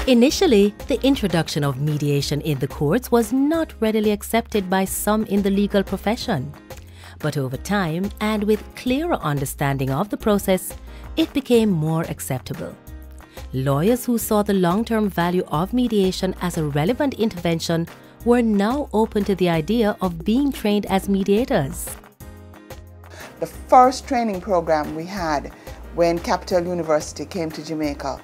Initially, the introduction of mediation in the courts was not readily accepted by some in the legal profession. But over time, and with clearer understanding of the process, it became more acceptable. Lawyers who saw the long-term value of mediation as a relevant intervention were now open to the idea of being trained as mediators. The first training program we had when Capital University came to Jamaica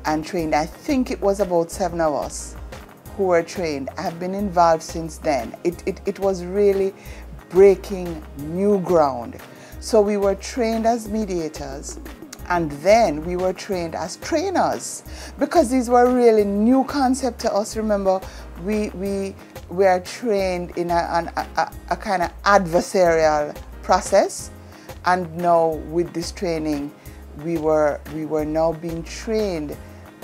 and trained, I think it was about 7 of us who were trained. I have been involved since then. It was really breaking new ground. So we were trained as mediators, and then we were trained as trainers, because these were really new concepts to us. Remember, we are trained in a kind of adversarial process, and now with this training we were now being trained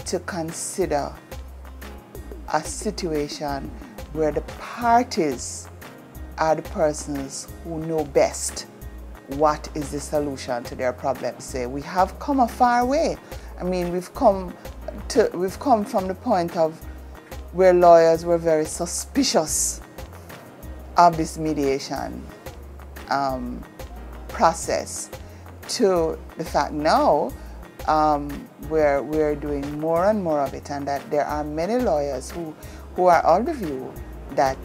to consider a situation where the parties are the persons who know best what is the solution to their problems. Say, we have come a far way. I mean, we've come from the point of where lawyers were very suspicious of this mediation process, to the fact now we're doing more and more of it, and that there are many lawyers who are of the view that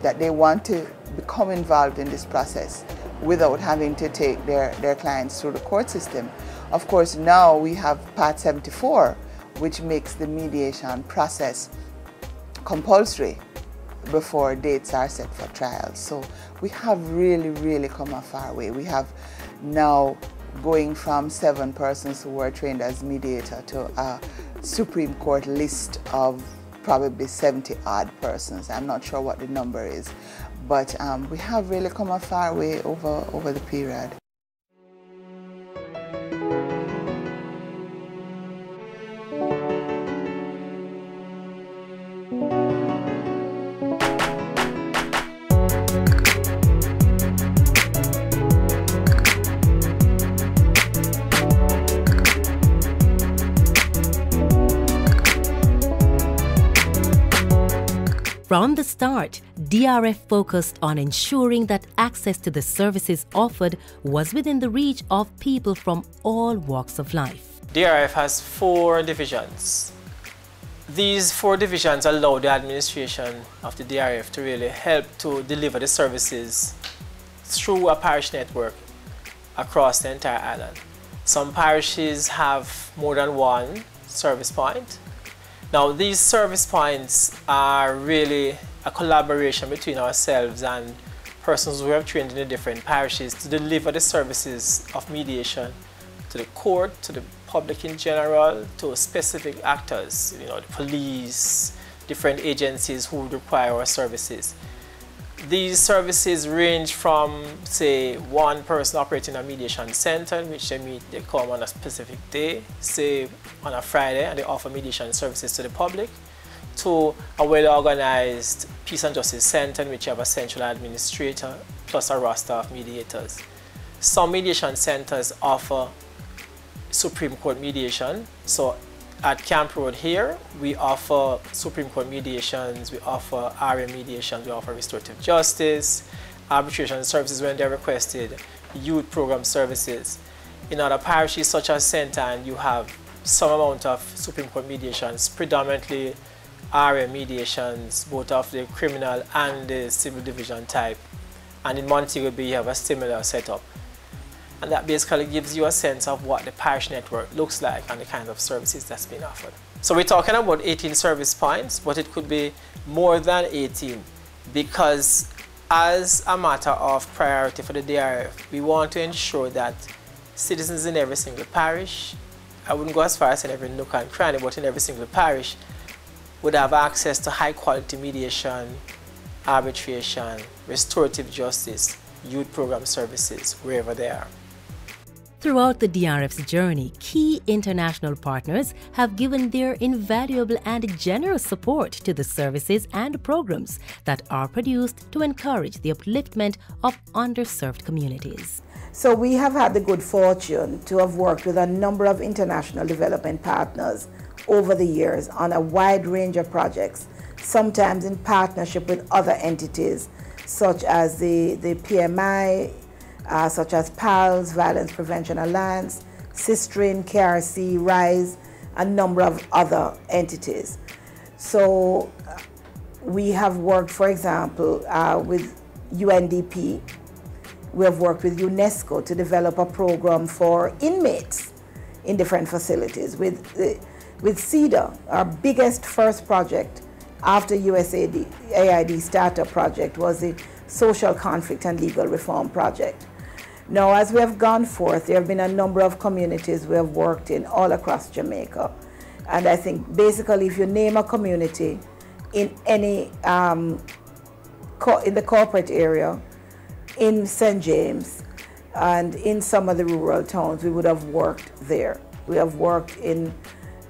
that they want to become involved in this process without having to take their clients through the court system. Of course, now we have Part 74, which makes the mediation process compulsory before dates are set for trial. So we have really come a far way. We have now going from 7 persons who were trained as mediator to a Supreme Court list of probably 70-odd persons. I'm not sure what the number is, but we have really come a far way over the period. From the start, DRF focused on ensuring that access to the services offered was within the reach of people from all walks of life. DRF has 4 divisions. These 4 divisions allow the administration of the DRF to really help to deliver the services through a parish network across the entire island. Some parishes have more than 1 service point. Now, these service points are really a collaboration between ourselves and persons who have trained in the different parishes to deliver the services of mediation to the court, to the public in general, to specific actors, you know, the police, different agencies who would require our services. These services range from, say, 1 person operating a mediation center, in which they come on a specific day, say on a Friday, and they offer mediation services to the public, to a well-organized peace and justice center, in which you have a central administrator plus a roster of mediators. Some mediation centers offer Supreme Court mediation. So at Camp Road here, we offer Supreme Court mediations, we offer RM mediations, we offer restorative justice, arbitration services when they're requested, youth program services. In other parishes such as St. Anne, you have some amount of Supreme Court mediations, predominantly RM mediations, both of the criminal and the civil division type. And in Montego Bay, you have a similar setup. And that basically gives you a sense of what the parish network looks like and the kind of services that's being offered. So we're talking about 18 service points, but it could be more than 18, because as a matter of priority for the DRF, we want to ensure that citizens in every single parish, I wouldn't go as far as in every nook and cranny, but in every single parish, would have access to high quality mediation, arbitration, restorative justice, youth program services, wherever they are. Throughout the DRF's journey, key international partners have given their invaluable and generous support to the services and programs that are produced to encourage the upliftment of underserved communities. So we have had the good fortune to have worked with a number of international development partners over the years on a wide range of projects, sometimes in partnership with other entities, such as the PMI, such as PALS, Violence Prevention Alliance, Sistrin, KRC, RISE, a number of other entities. So we have worked, for example, with UNDP. We have worked with UNESCO to develop a program for inmates in different facilities. With CEDA, our biggest first project after USAID startup project was the Social Conflict and Legal Reform Project. Now, as we have gone forth, there have been a number of communities we have worked in all across Jamaica. And I think basically if you name a community in any, in the corporate area, in St. James, and in some of the rural towns, we would have worked there. We have worked in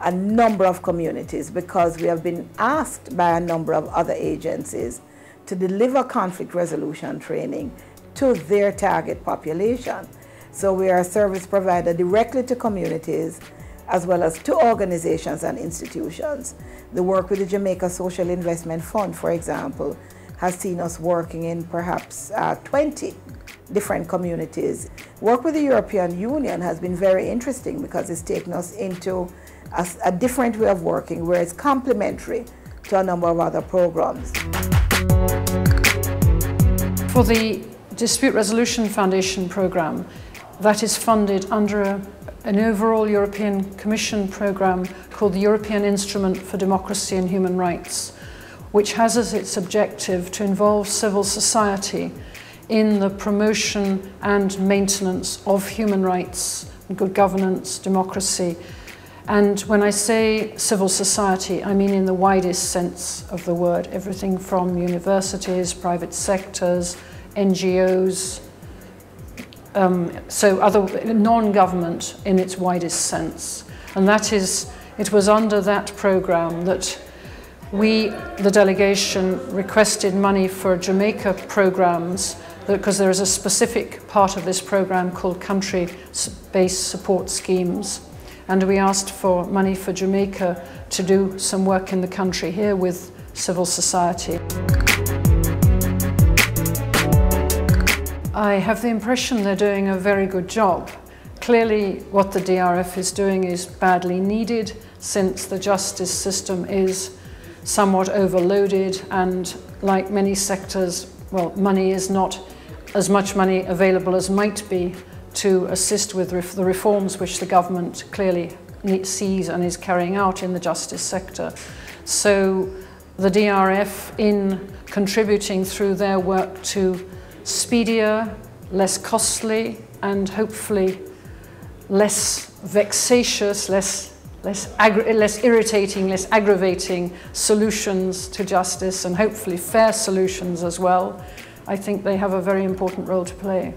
a number of communities because we have been asked by a number of other agencies to deliver conflict resolution training to their target population. So we are a service provider directly to communities as well as to organizations and institutions. The work with the Jamaica Social Investment Fund, for example, has seen us working in perhaps 20 different communities. Work with the European Union has been very interesting because it's taken us into a different way of working where it's complementary to a number of other programs. For the Dispute Resolution Foundation program, that is funded under an overall European Commission program called the European Instrument for Democracy and Human Rights, which has as its objective to involve civil society in the promotion and maintenance of human rights, good governance, democracy. And when I say civil society, I mean in the widest sense of the word, everything from universities, private sectors, NGOs, so other non-government in its widest sense. And that is, it was under that program that we, the delegation, requested money for Jamaica programs because there is a specific part of this program called country-based support schemes. And we asked for money for Jamaica to do some work in the country here with civil society. I have the impression they're doing a very good job. Clearly, what the DRF is doing is badly needed since the justice system is somewhat overloaded, and like many sectors, well, money is not as much money available as might be to assist with the reforms which the government clearly sees and is carrying out in the justice sector. So the DRF, in contributing through their work to speedier, less costly, and hopefully less vexatious, less irritating, less aggravating solutions to justice, and hopefully fair solutions as well, I think they have a very important role to play.